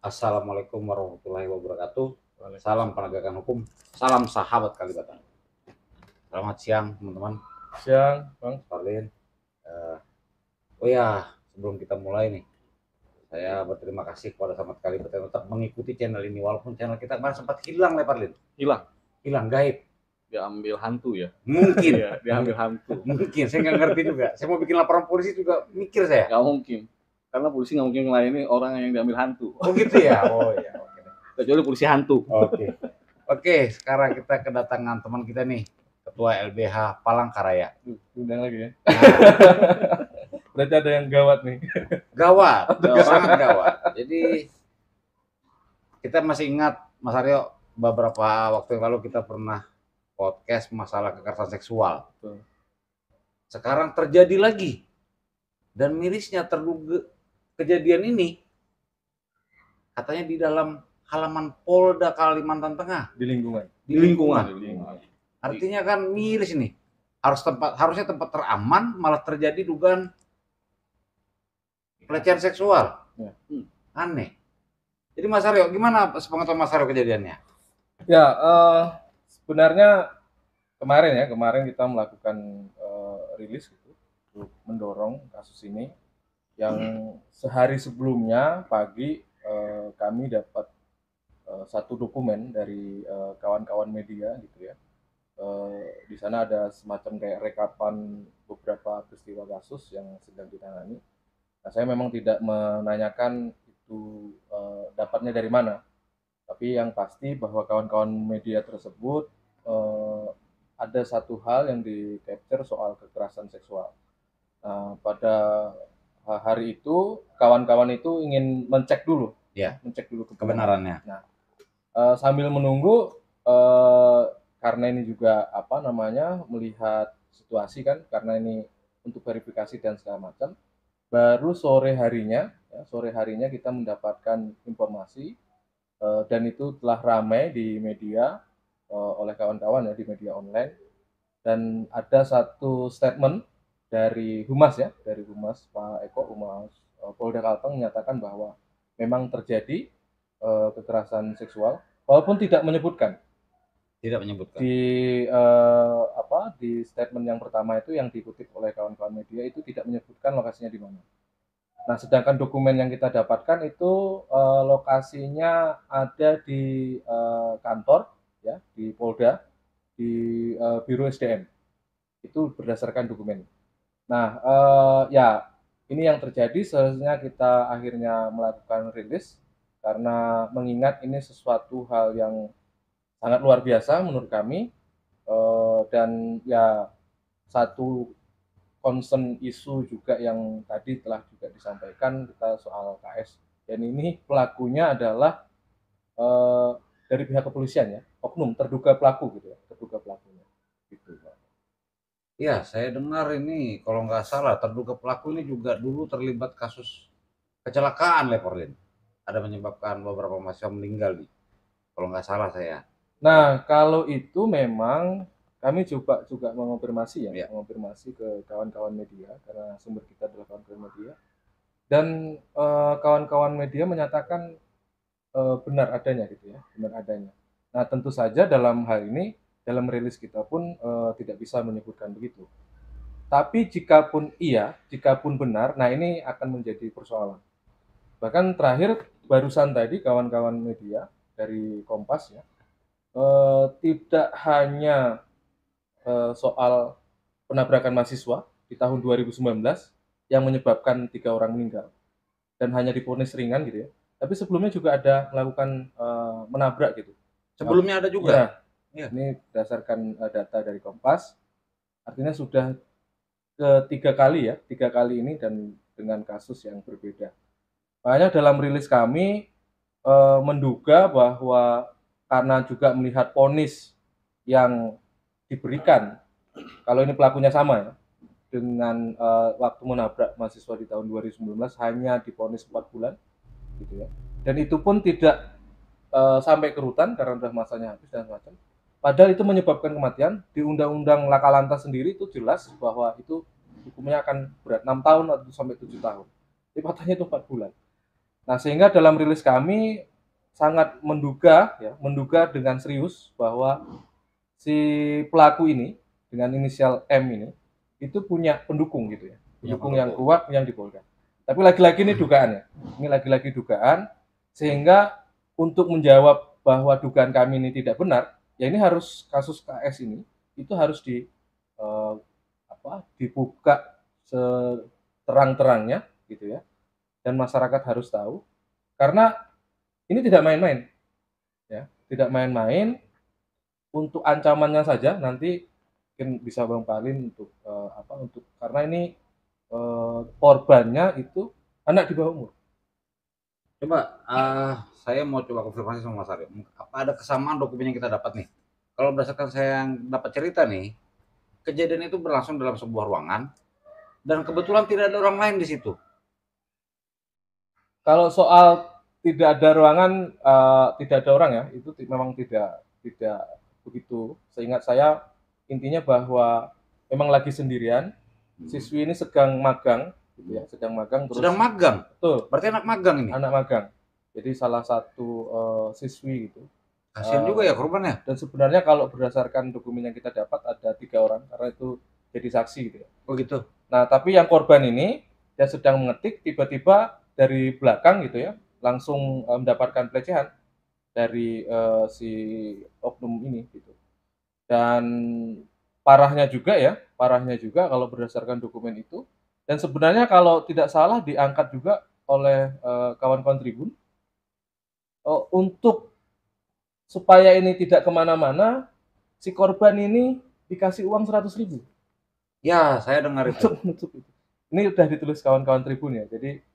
Assalamualaikum warahmatullahi wabarakatuh. Salam Waalaikumsalam. penegakan hukum. Salam sahabat Kalibata. Selamat siang teman-teman. Siang, Bang. Parlin. Oh ya, sebelum kita mulai nih, saya berterima kasih kepada sahabat Kalibata yang tetap mengikuti channel ini walaupun channel kita kemarin sempat hilang ya Parlin. Hilang gaib. Diambil hantu ya? Mungkin. Iya, diambil hantu. Mungkin, saya nggak ngerti juga. Saya mau bikin laporan polisi juga mikir saya. Nggak mungkin. Karena polisi nggak mungkin melayani orang yang diambil hantu. Oh gitu ya? Oh ya, oke. Kecuali polisi hantu. Oke, sekarang kita kedatangan teman kita nih, Ketua LBH Palangkaraya. Undang lagi ya. Berarti ada yang gawat nih. Gawat, sangat gawat. Jadi kita masih ingat Mas Aryo beberapa waktu yang lalu kita pernah podcast masalah kekerasan seksual. Betul. Sekarang terjadi lagi. Dan mirisnya terduga kejadian ini katanya di dalam halaman Polda Kalimantan Tengah. Di lingkungan. Di lingkungan. Artinya Artinya kan miris ini. Harusnya tempat teraman malah terjadi dugaan pelecehan seksual. Ya. Aneh. Jadi Mas Aryo, gimana sepengetahuan Mas Aryo kejadiannya? Ya, sebenarnya kemarin kita melakukan rilis gitu untuk mendorong kasus ini. Yang sehari sebelumnya pagi kami dapat satu dokumen dari kawan-kawan media gitu ya. Di sana ada semacam kayak rekapan beberapa peristiwa kasus yang sedang ditangani. Nah, saya memang tidak menanyakan itu dapatnya dari mana, tapi yang pasti bahwa kawan-kawan media tersebut ada satu hal yang di capture soal kekerasan seksual. Nah, pada hari itu kawan-kawan itu ingin mencek dulu kebenarannya. Nah, sambil menunggu karena ini juga melihat situasi kan, karena ini untuk verifikasi dan segala macam. Baru sore harinya kita mendapatkan informasi dan itu telah ramai di media oleh kawan-kawan ya, di media online, dan ada satu statement dari Humas Pak Eko, Humas Polda Kalteng, menyatakan bahwa memang terjadi kekerasan seksual walaupun tidak menyebutkan. Di statement yang pertama itu yang dikutip oleh kawan-kawan media itu tidak menyebutkan lokasinya di mana. Nah, sedangkan dokumen yang kita dapatkan itu lokasinya ada di kantor ya, di Polda, di Biro SDM. Itu berdasarkan dokumen. Nah, ya ini yang terjadi, seharusnya kita akhirnya melakukan rilis karena mengingat ini sesuatu hal yang sangat luar biasa menurut kami, dan ya satu concern isu juga yang tadi telah juga disampaikan kita soal KS, dan ini pelakunya adalah dari pihak kepolisian ya, oknum terduga pelaku gitu ya, terduga pelakunya gitu. Ya, saya dengar ini kalau nggak salah terduga pelaku ini juga dulu terlibat kasus kecelakaan Leporlin. Ada menyebabkan beberapa mahasiswa meninggal nih. Kalau nggak salah saya. Nah, kalau itu memang kami juga mengonfirmasi ya, mengonfirmasi ke kawan-kawan media karena sumber kita adalah kawan-kawan media, dan kawan-kawan media menyatakan benar adanya gitu ya, benar adanya. Nah, tentu saja dalam hal ini dalam rilis kita pun tidak bisa menyebutkan begitu. Tapi jikapun benar, nah ini akan menjadi persoalan. Bahkan terakhir barusan tadi kawan-kawan media dari Kompas ya, tidak hanya soal penabrakan mahasiswa di tahun 2019 yang menyebabkan 3 orang meninggal dan hanya divonis ringan gitu ya, tapi sebelumnya juga ada melakukan menabrak gitu. Sebelumnya ada juga? Ya. Ini berdasarkan data dari Kompas, artinya sudah ketiga kali ini dan dengan kasus yang berbeda. Makanya dalam rilis kami menduga bahwa karena juga melihat vonis yang diberikan, kalau ini pelakunya sama ya, dengan waktu menabrak mahasiswa di tahun 2019 hanya divonis 4 bulan gitu ya, dan itu pun tidak sampai ke rutan karena sudah masanya habis dan macam. Padahal itu menyebabkan kematian. Di Undang-Undang Laka Lantas sendiri itu jelas bahwa itu hukumnya akan berat 6 tahun atau sampai 7 tahun. Tapi katanya itu 4 bulan. Nah, sehingga dalam rilis kami sangat menduga ya, menduga dengan serius bahwa si pelaku ini dengan inisial M ini itu punya pendukung gitu ya. Punya Pendukung yang pendukung. kuat yang di Polda. Tapi lagi-lagi ini dugaan ya. Ini lagi-lagi dugaan sehingga untuk menjawab bahwa dugaan kami ini tidak benar, ya ini harus kasus KS ini itu harus eh, dibuka seterang-terangnya gitu ya. Dan masyarakat harus tahu karena ini tidak main-main ya, tidak main-main. Untuk ancamannya saja nanti mungkin bisa Bang Palin untuk untuk karena ini korbannya itu anak di bawah umur. Coba saya mau coba konfirmasi sama Mas Aryo. Apa ada kesamaan dokumen yang kita dapat nih? Kalau berdasarkan saya yang dapat cerita nih, kejadian itu berlangsung dalam sebuah ruangan dan kebetulan tidak ada orang lain di situ. Kalau soal tidak ada ruangan, tidak ada orang ya, itu memang tidak tidak begitu. Seingat saya intinya bahwa memang lagi sendirian, siswi ini sedang magang, gitu ya, sedang magang terus Sedang magang. betul, Berarti anak magang ini. anak magang. Jadi salah satu siswi gitu. Kasihan juga ya korbannya. Dan sebenarnya kalau berdasarkan dokumen yang kita dapat ada 3 orang karena itu jadi saksi gitu ya. Oh gitu. Nah, tapi yang korban ini dia sedang mengetik tiba-tiba dari belakang gitu ya langsung mendapatkan pelecehan dari si oknum ini gitu. Dan parahnya juga kalau berdasarkan dokumen itu dan sebenarnya kalau tidak salah diangkat juga oleh kawan-kawan Tribun untuk supaya ini tidak kemana-mana, si korban ini dikasih uang 100.000 Ya, saya dengar itu. untuk menutup itu. Ini udah ditulis kawan-kawan Tribun ya. Jadi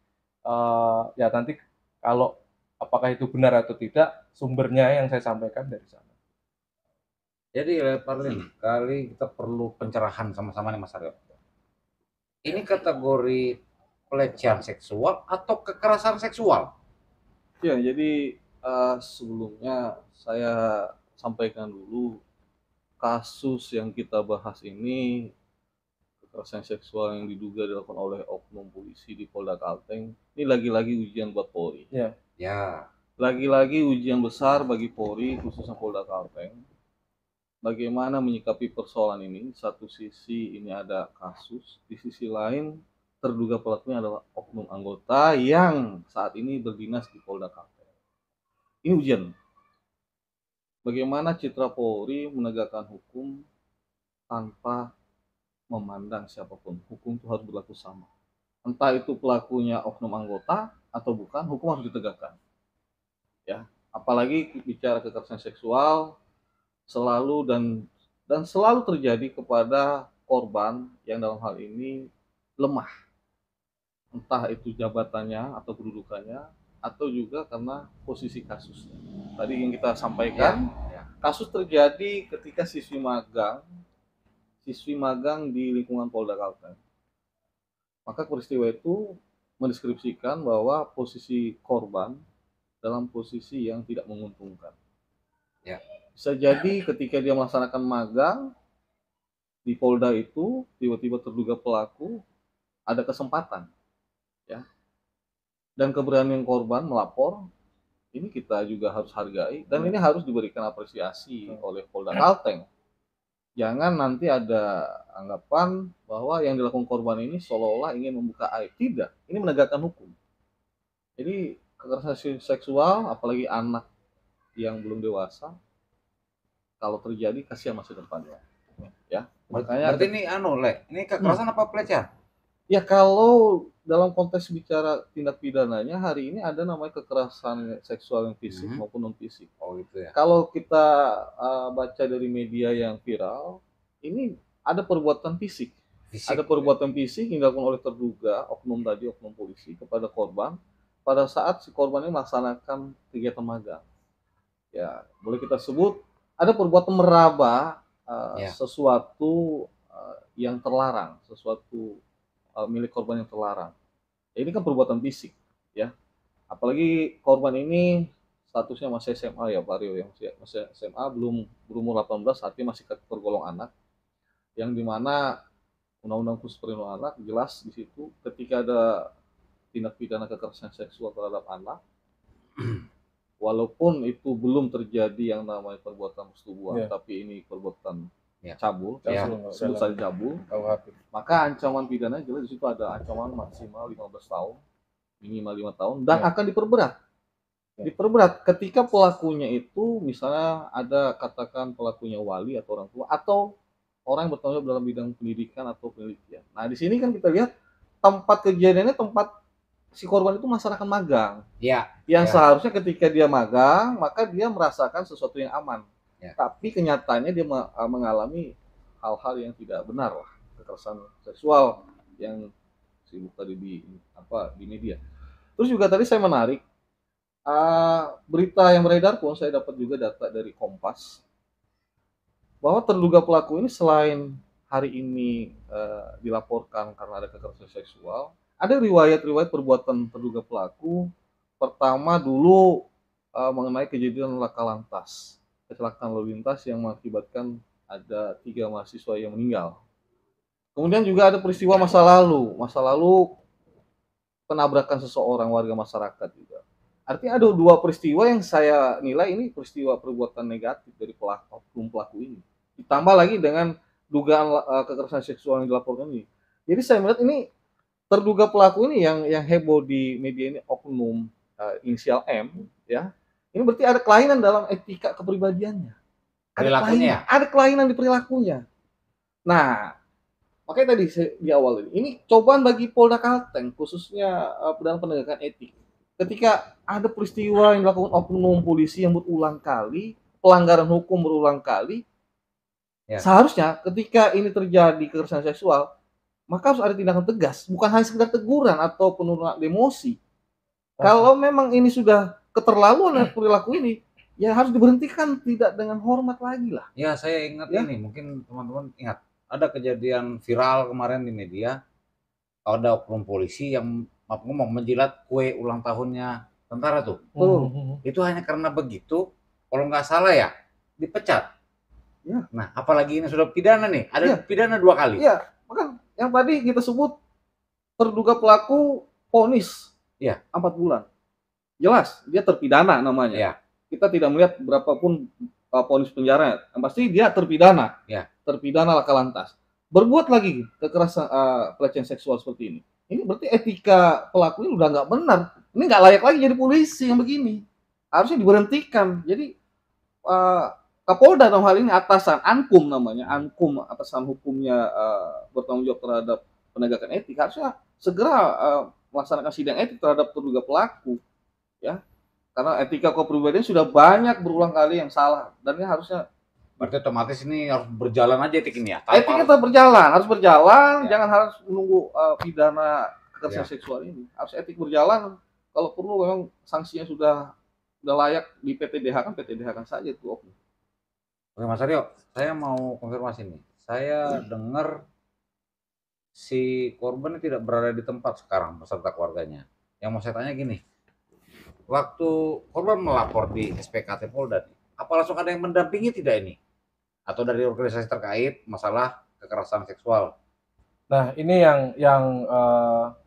ya nanti kalau apakah itu benar atau tidak, sumbernya yang saya sampaikan dari sana. Jadi Parlin, kali kita perlu pencerahan sama-sama nih Mas Aryo. Ini kategori pelecehan seksual atau kekerasan seksual? Ya, jadi sebelumnya saya sampaikan dulu kasus yang kita bahas ini kekerasan seksual yang diduga dilakukan oleh oknum polisi di Polda Kalteng ini lagi-lagi ujian buat Polri. Ya. Ya. Lagi-lagi ujian besar bagi Polri khususnya Polda Kalteng. Bagaimana menyikapi persoalan ini? Satu sisi ini ada kasus, di sisi lain terduga pelakunya adalah oknum anggota yang saat ini berdinas di Polda Kalteng. Ini ujian. Bagaimana citra Polri menegakkan hukum tanpa memandang siapapun. Hukum itu harus berlaku sama. Entah itu pelakunya oknum anggota atau bukan, hukum harus ditegakkan. Ya, apalagi bicara kekerasan seksual selalu dan selalu terjadi kepada korban yang dalam hal ini lemah. Entah itu jabatannya atau kedudukannya atau juga karena posisi kasusnya. Tadi yang kita sampaikan, kasus terjadi ketika siswi magang di lingkungan Polda Kalteng. Maka peristiwa itu mendeskripsikan bahwa posisi korban dalam posisi yang tidak menguntungkan. Ya. Bisa jadi ketika dia melaksanakan magang di Polda itu tiba-tiba terduga pelaku ada kesempatan, ya. Dan keberanian korban melapor ini kita juga harus hargai dan ini harus diberikan apresiasi oleh Polda Kalteng. Jangan nanti ada anggapan bahwa yang dilakukan korban ini seolah-olah ingin membuka aib. Tidak, ini menegakkan hukum. Jadi kekerasan seksual, apalagi anak yang belum dewasa, kalau terjadi kasihan masa depannya. Ya, makanya. Berarti ini ini kekerasan apa pelecehan? Ya kalau dalam konteks bicara tindak pidananya hari ini ada namanya kekerasan seksual yang fisik maupun non fisik. Oh gitu ya. Kalau kita baca dari media yang viral, ini ada perbuatan fisik. Ada perbuatan fisik yang dilakukan oleh terduga oknum polisi kepada korban pada saat si korban ini melaksanakan kegiatan magang. Ya, boleh kita sebut ada perbuatan meraba sesuatu yang terlarang, sesuatu milik korban yang terlarang. Ya, ini kan perbuatan fisik, ya. Apalagi korban ini statusnya masih SMA ya Pak Rio, yang masih SMA belum berumur 18, artinya masih tergolong anak. Yang dimana Undang-Undang Khusus Perlindungan Anak jelas di situ ketika ada tindak pidana kekerasan seksual terhadap anak, walaupun itu belum terjadi yang namanya perbuatan persetubuhan, tapi ini perbuatan cabul, sebut saja cabul, maka ancaman pidana jelas di situ ada ancaman maksimal 15 tahun, minimal 5 tahun, dan akan diperberat. Diperberat ketika pelakunya itu misalnya ada katakan pelakunya wali atau orang tua atau orang yang bertanggung jawab dalam bidang pendidikan atau penelitian. Nah, di sini kan kita lihat tempat kejadiannya tempat si korban itu masyarakat magang. Yang seharusnya ketika dia magang, maka dia merasakan sesuatu yang aman. Tapi kenyataannya dia mengalami hal-hal yang tidak benar lah, kekerasan seksual yang sibuk tadi di media. Terus juga tadi saya menarik berita yang beredar pun saya dapat juga data dari Kompas bahwa terduga pelaku ini selain hari ini dilaporkan karena ada kekerasan seksual, ada riwayat-riwayat perbuatan terduga pelaku. Pertama dulu mengenai kejadian laka lantas, kecelakaan lalu lintas yang mengakibatkan ada 3 mahasiswa yang meninggal. Kemudian juga ada peristiwa masa lalu penabrakan seseorang warga masyarakat juga. Artinya ada 2 peristiwa yang saya nilai ini peristiwa perbuatan negatif dari pelaku ini. Ditambah lagi dengan dugaan kekerasan seksual yang dilaporkan ini. Jadi saya melihat ini terduga pelaku ini yang heboh di media ini oknum inisial M, ya. Ini berarti ada kelainan dalam etika kepribadiannya. Ada kelainan di perilakunya. Nah, makanya tadi di awal ini cobaan bagi Polda Kalteng khususnya dalam penegakan etik. Ketika ada peristiwa yang dilakukan oknum polisi yang berulang kali, pelanggaran hukum berulang kali, seharusnya ketika ini terjadi kekerasan seksual, maka harus ada tindakan tegas, bukan hanya sekedar teguran atau penurunan emosi. Kalau memang ini sudah keterlaluan perilaku ini, ya harus diberhentikan, tidak dengan hormat lagi lah. Ya, saya ingat ini, mungkin teman-teman ingat, ada kejadian viral kemarin di media, ada oknum polisi yang menjilat kue ulang tahunnya tentara tuh. Itu hanya karena begitu, kalau nggak salah ya dipecat. Nah, apalagi ini sudah pidana nih, ada pidana 2 kali. Iya, maka yang tadi kita sebut terduga pelaku vonis 4 bulan. Jelas dia terpidana namanya. Kita tidak melihat berapapun vonis penjara, yang pasti dia terpidana. Terpidana laka lantas. Berbuat lagi kekerasan pelecehan seksual seperti ini. Ini berarti etika pelaku ini udah nggak benar. Ini nggak layak lagi jadi polisi yang begini. Harusnya diberhentikan. Jadi Kapolda dalam hal ini atasan Ankum namanya, Ankum atasan hukumnya bertanggung jawab terhadap penegakan etik harusnya segera melaksanakan sidang etik terhadap terduga pelaku, ya. Karena etika kepribadian sudah banyak berulang kali yang salah dan ini harusnya berarti otomatis ini harus berjalan aja etik ini ya. Etik kita harus berjalan, jangan harus menunggu pidana kekerasan seksual ini. Harus etik berjalan. Kalau perlu memang sanksinya sudah layak di PTDH kan PTDH-kan saja itu. Oke Mas Aryo, saya mau konfirmasi nih. Saya dengar si korban tidak berada di tempat sekarang beserta keluarganya. Yang mau saya tanya gini, waktu korban melapor di SPKT Polda, apa langsung ada yang mendampingi tidak ini? Atau dari organisasi terkait masalah kekerasan seksual? Nah, ini yang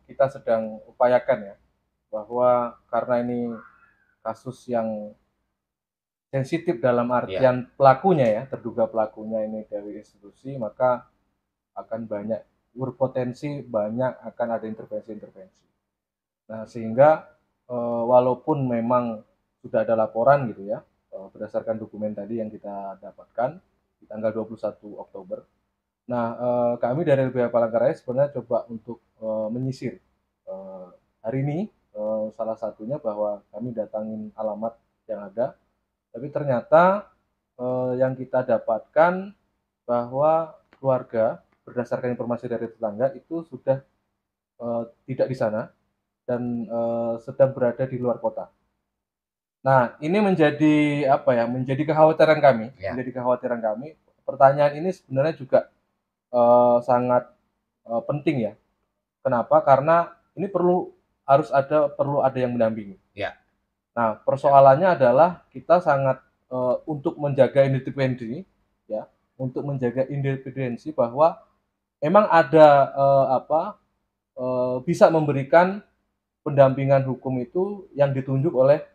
kita sedang upayakan ya, bahwa karena ini kasus yang sensitif dalam artian pelakunya ya, terduga pelakunya ini dari institusi, maka akan banyak berpotensi akan ada intervensi-intervensi. Nah, sehingga walaupun memang sudah ada laporan gitu ya, berdasarkan dokumen tadi yang kita dapatkan di tanggal 21 Oktober. Nah, kami dari LBH Palangkaraya sebenarnya coba untuk menyisir hari ini, salah satunya bahwa kami datangin alamat yang ada, tapi ternyata yang kita dapatkan bahwa keluarga berdasarkan informasi dari tetangga itu sudah tidak di sana dan sedang berada di luar kota. Nah, ini menjadi menjadi kekhawatiran kami, Pertanyaan ini sebenarnya juga sangat penting ya. Kenapa? Karena ini perlu ada yang mendampingi. Nah, persoalannya adalah kita sangat untuk menjaga independensi, ya, untuk menjaga independensi bahwa memang ada bisa memberikan pendampingan hukum itu yang ditunjuk oleh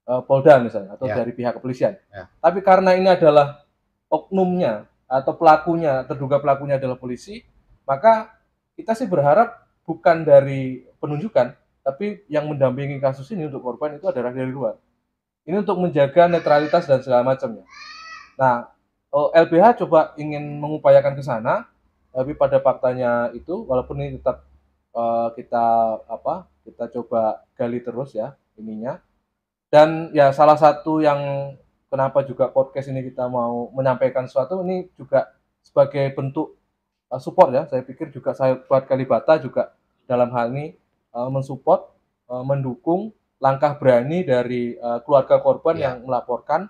Polda misalnya atau Ya. dari pihak kepolisian. Ya. Tapi karena ini adalah oknumnya atau pelakunya, terduga pelakunya adalah polisi, maka kita sih berharap bukan dari penunjukan, tapi yang mendampingi kasus ini untuk korban itu adalah dari luar. Ini untuk menjaga netralitas dan segala macamnya. Nah, LBH coba ingin mengupayakan ke sana, tapi pada faktanya itu, walaupun ini tetap kita coba gali terus ya ininya. Dan ya salah satu yang kenapa juga podcast ini kita mau menyampaikan sesuatu ini juga sebagai bentuk support ya. Saya pikir juga saya buat Kalibata juga dalam hal ini mensupport, mendukung langkah berani dari keluarga korban Ya. yang melaporkan,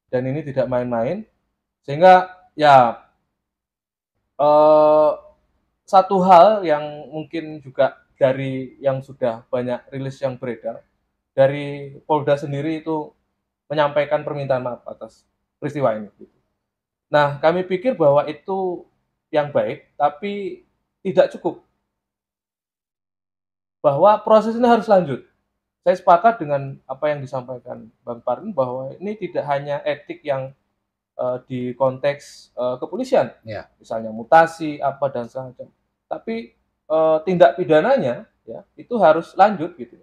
dan ini tidak main-main. Sehingga ya satu hal yang mungkin juga dari yang sudah banyak rilis yang beredar, dari Polda sendiri itu menyampaikan permintaan maaf atas peristiwa ini. Nah, kami pikir bahwa itu yang baik, tapi tidak cukup. Bahwa proses ini harus lanjut. Saya sepakat dengan apa yang disampaikan Bang Parun bahwa ini tidak hanya etik yang di konteks kepolisian, Ya. misalnya mutasi apa dan segala macam, tapi tindak pidananya ya itu harus lanjut gitu.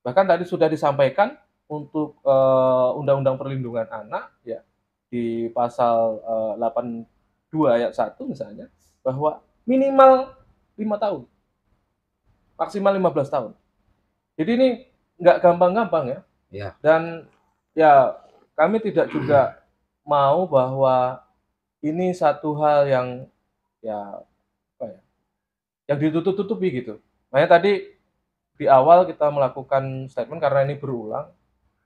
Bahkan tadi sudah disampaikan untuk Undang-Undang Perlindungan Anak ya di pasal 82 ayat 1 misalnya, bahwa minimal 5 tahun, maksimal 15 tahun. Jadi ini nggak gampang-gampang ya. Ya. Dan ya kami tidak juga mau bahwa ini satu hal yang ya apa ya, yang ditutup-tutupi gitu. Makanya tadi di awal kita melakukan statement karena ini berulang,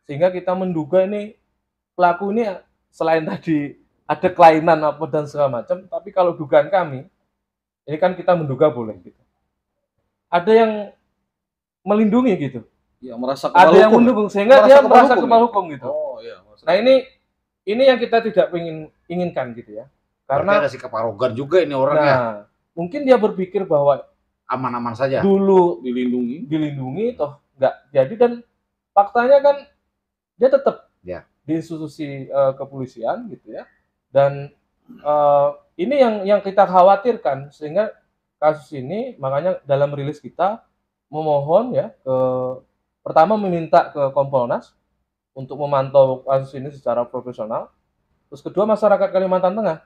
sehingga kita menduga ini pelaku ini selain tadi ada kelainan apa dan segala macam, tapi kalau dugaan kami, ini kan kita menduga boleh gitu. Ada yang melindungi gitu. Ya, merasa Ada kebal yang hukum. mendukung sehingga dia merasa kebal hukum gitu. Oh iya. Nah ini yang kita tidak inginkan gitu ya. Karena ada sikap arogan juga ini orangnya. Nah, mungkin dia berpikir bahwa Aman-aman saja. dulu dilindungi toh nggak jadi, dan faktanya kan dia tetap Ya. di institusi kepolisian gitu ya. Dan ini yang kita khawatirkan, sehingga kasus ini makanya dalam rilis kita memohon ya pertama meminta ke Kompolnas untuk memantau kasus ini secara profesional. Terus kedua, masyarakat Kalimantan Tengah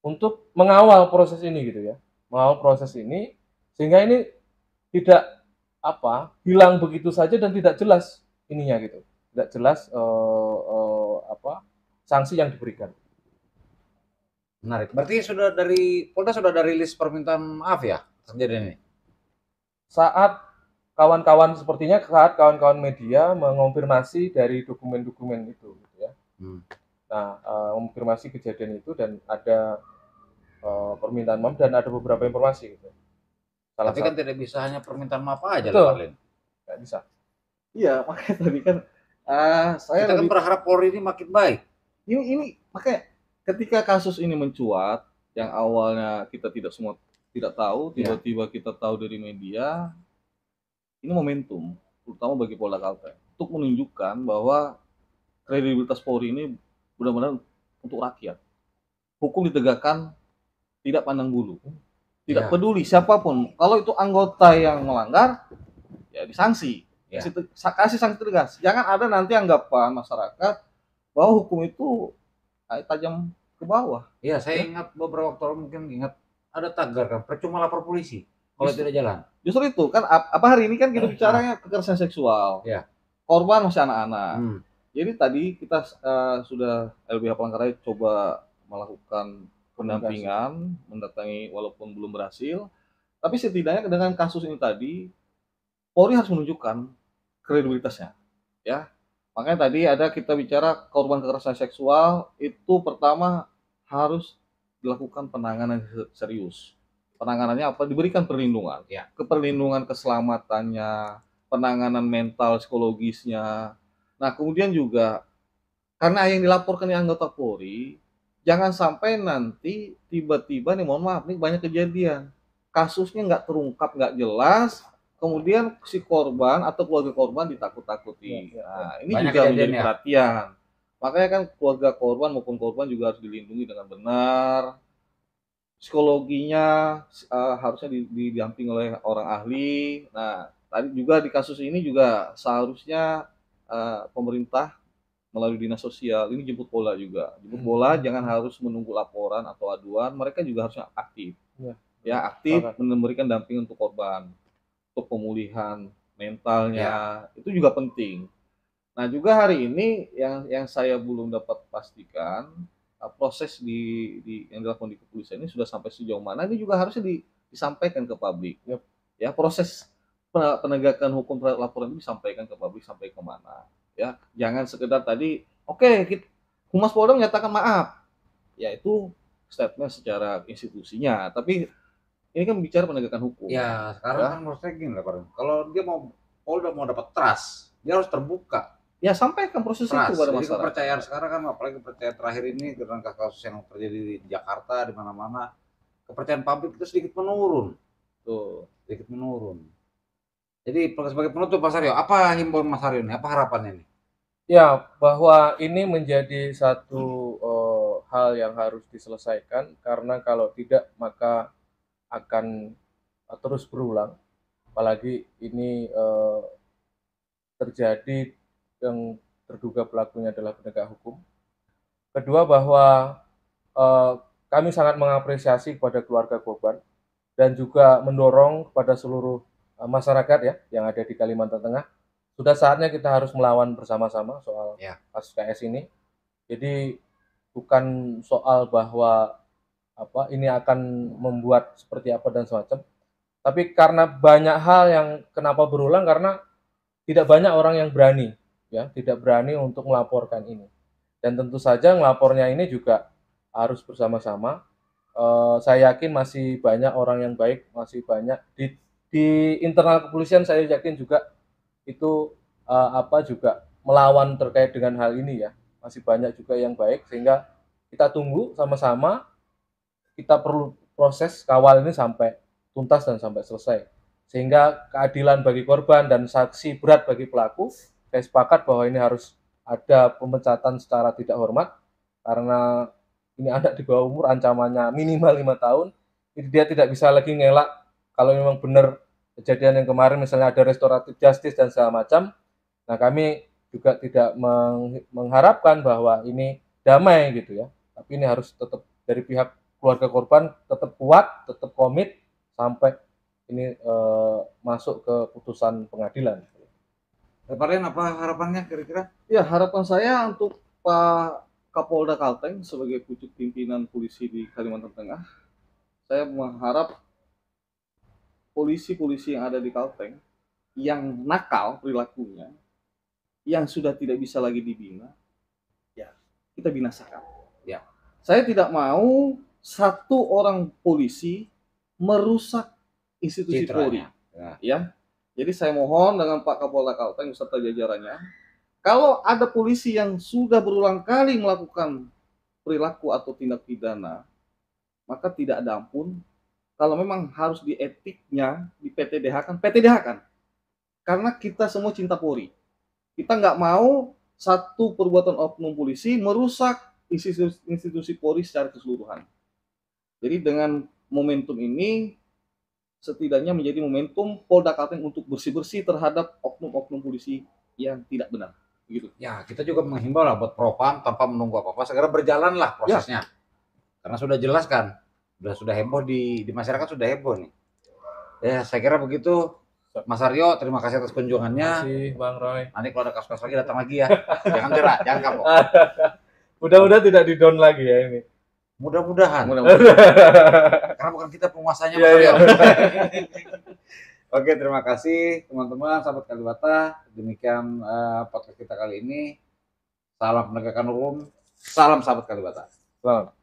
untuk mengawal proses ini gitu ya. Mengawal proses ini sehingga ini tidak hilang begitu saja dan tidak jelas ininya gitu. Tidak jelas sanksi yang diberikan. Menarik. Berarti Polda sudah ada rilis permintaan maaf ya kejadian ini? Saat kawan-kawan media mengonfirmasi dari dokumen-dokumen itu gitu ya. Nah, mengonfirmasi kejadian itu dan ada permintaan maaf dan ada beberapa informasi gitu. Tapi kan tidak bisa hanya permintaan maaf aja, Betul. Pak Len. Nggak bisa. Iya, makanya tadi kan saya Kita kan berharap Polri ini makin baik. ini makanya ketika kasus ini mencuat, yang awalnya kita tidak tahu, tiba-tiba kita tahu dari media, ini momentum, terutama bagi Polda Kalteng, untuk menunjukkan bahwa kredibilitas Polri ini benar-benar untuk rakyat. Hukum ditegakkan tidak pandang bulu, tidak peduli siapapun. Kalau itu anggota yang melanggar, ya disanksi, kasih sanksi tegas. Jangan ada nanti anggapan masyarakat bahwa hukum itu tajam ke bawah. Iya, saya ingat beberapa waktu lalu, mungkin ingat ada tagar kan, percuma lapor polisi kalau tidak jalan. Justru itu kan hari ini kan kita bicaranya kekerasan seksual. Ya. Korban masih anak-anak. Jadi tadi kita sudah LBH Palangkaraya coba melakukan pendampingan, mendatangi walaupun belum berhasil. Tapi setidaknya dengan kasus ini tadi, Polri harus menunjukkan kredibilitasnya. Ya. Makanya tadi kita bicara korban kekerasan seksual itu pertama harus dilakukan penanganan serius. Penanganannya apa? Diberikan perlindungan. Ya. Keperlindungan keselamatannya, penanganan mental psikologisnya. Nah, kemudian juga karena yang dilaporkan yang anggota Polri, jangan sampai nanti tiba-tiba nih, mohon maaf nih, banyak kejadian kasusnya nggak terungkap, nggak jelas, kemudian si korban atau keluarga korban ditakut-takuti. Ya. Nah, ini Banyak juga kejadian menjadi ya. perhatian. Makanya kan keluarga korban maupun korban juga harus dilindungi dengan benar. Psikologinya harusnya didampingi oleh orang ahli. Nah, tadi juga di kasus ini juga seharusnya pemerintah melalui dinas sosial ini jemput bola juga. Jemput bola jangan harus menunggu laporan atau aduan, mereka juga harusnya aktif. Ya. Ya, aktif Oke. memberikan dampingan untuk korban, untuk pemulihan mentalnya, itu juga penting. Nah, juga hari ini yang saya belum dapat pastikan proses yang dilakukan di kepolisian ini sudah sampai sejauh mana, ini juga harusnya disampaikan ke publik. Yap. Ya, proses penegakan hukum terhadap laporan ini disampaikan ke publik sampai kemana. Ya, jangan sekedar tadi, Humas Polda menyatakan maaf. Ya, itu statement secara institusinya, tapi ini kan bicara penegakan hukum. Ya, sekarang kan menurut saya gini lah, Pak. Kalau dia Polda mau dapat trust, dia harus terbuka. Ya, sampaikan proses itu pada Jadi masyarakat. kepercayaan sekarang kan, apalagi kepercayaan terakhir ini dengan kasus yang terjadi di Jakarta, di mana-mana, kepercayaan publik itu sedikit menurun. Sedikit menurun. Jadi sebagai penutup Mas Aryo, apa himbauan Mas Aryo ini? Apa harapannya nih? Ya, bahwa ini menjadi satu hal yang harus diselesaikan, karena kalau tidak maka akan terus berulang. Apalagi ini terjadi yang terduga pelakunya adalah penegak hukum. Kedua, bahwa kami sangat mengapresiasi kepada keluarga korban dan juga mendorong kepada seluruh masyarakat ya yang ada di Kalimantan Tengah. Sudah saatnya kita harus melawan bersama-sama soal kasus KS ini. Jadi bukan soal bahwa ini akan membuat seperti apa dan semacam, tapi karena banyak hal yang kenapa berulang, karena tidak banyak orang yang berani tidak berani untuk melaporkan ini. Dan tentu saja melapornya ini juga harus bersama-sama. Saya yakin masih banyak orang yang baik, masih banyak di internal kepolisian, saya yakin juga itu juga melawan terkait dengan hal ini ya. Masih banyak juga yang baik, sehingga kita tunggu sama-sama. Kita perlu proses kawal ini sampai tuntas dan sampai selesai, sehingga keadilan bagi korban dan sanksi berat bagi pelaku. Saya sepakat bahwa ini harus ada pemecatan secara tidak hormat, karena ini anak di bawah umur, ancamannya minimal 5 tahun. Jadi dia tidak bisa lagi ngelak. Kalau memang benar kejadian yang kemarin misalnya ada restoratif justice dan segala macam, nah kami juga tidak mengharapkan bahwa ini damai gitu ya, tapi ini harus tetap dari pihak keluarga korban tetap kuat, tetap komit sampai ini masuk ke putusan pengadilan. Pak Rian, apa harapannya kira-kira? Ya, harapan saya untuk Pak Kapolda Kalteng sebagai pucuk pimpinan polisi di Kalimantan Tengah, saya mengharap polisi-polisi yang ada di Kalteng yang nakal perilakunya, yang sudah tidak bisa lagi dibina, ya kita binasakan. Ya. Saya tidak mau satu orang polisi merusak institusi Polri. Ya. Jadi saya mohon dengan Pak Kapolda Kalteng beserta jajarannya, kalau ada polisi yang sudah berulang kali melakukan perilaku atau tindak pidana, maka tidak ada ampun. Kalau memang harus dietiknya, di PTDH-kan, PTDH-kan. Karena kita semua cinta Polri. Kita nggak mau satu perbuatan oknum polisi merusak institusi Polri secara keseluruhan. Jadi dengan momentum ini, setidaknya menjadi momentum Polda Kalteng untuk bersih-bersih terhadap oknum-oknum polisi yang tidak benar. Begitu. Ya, kita juga menghimbau lah buat Propam tanpa menunggu apa-apa, segera berjalan lah prosesnya. Karena sudah jelas kan, sudah heboh di masyarakat, sudah heboh nih. Ya, saya kira begitu. Mas Aryo, terima kasih atas kunjungannya. Terima kasih Bang Roy. Nanti kalau ada kasus-kasus lagi datang lagi ya. Jangan cerah, jangan kapok. Mudah-mudahan tidak di down lagi ya ini. Mudah-mudahan. Karena bukan kita penguasanya, Mas Aryo. Oke, terima kasih teman-teman, sahabat Kalibata. Demikian podcast kita kali ini. Salam penegakan hukum, salam sahabat Kalibata. Selamat.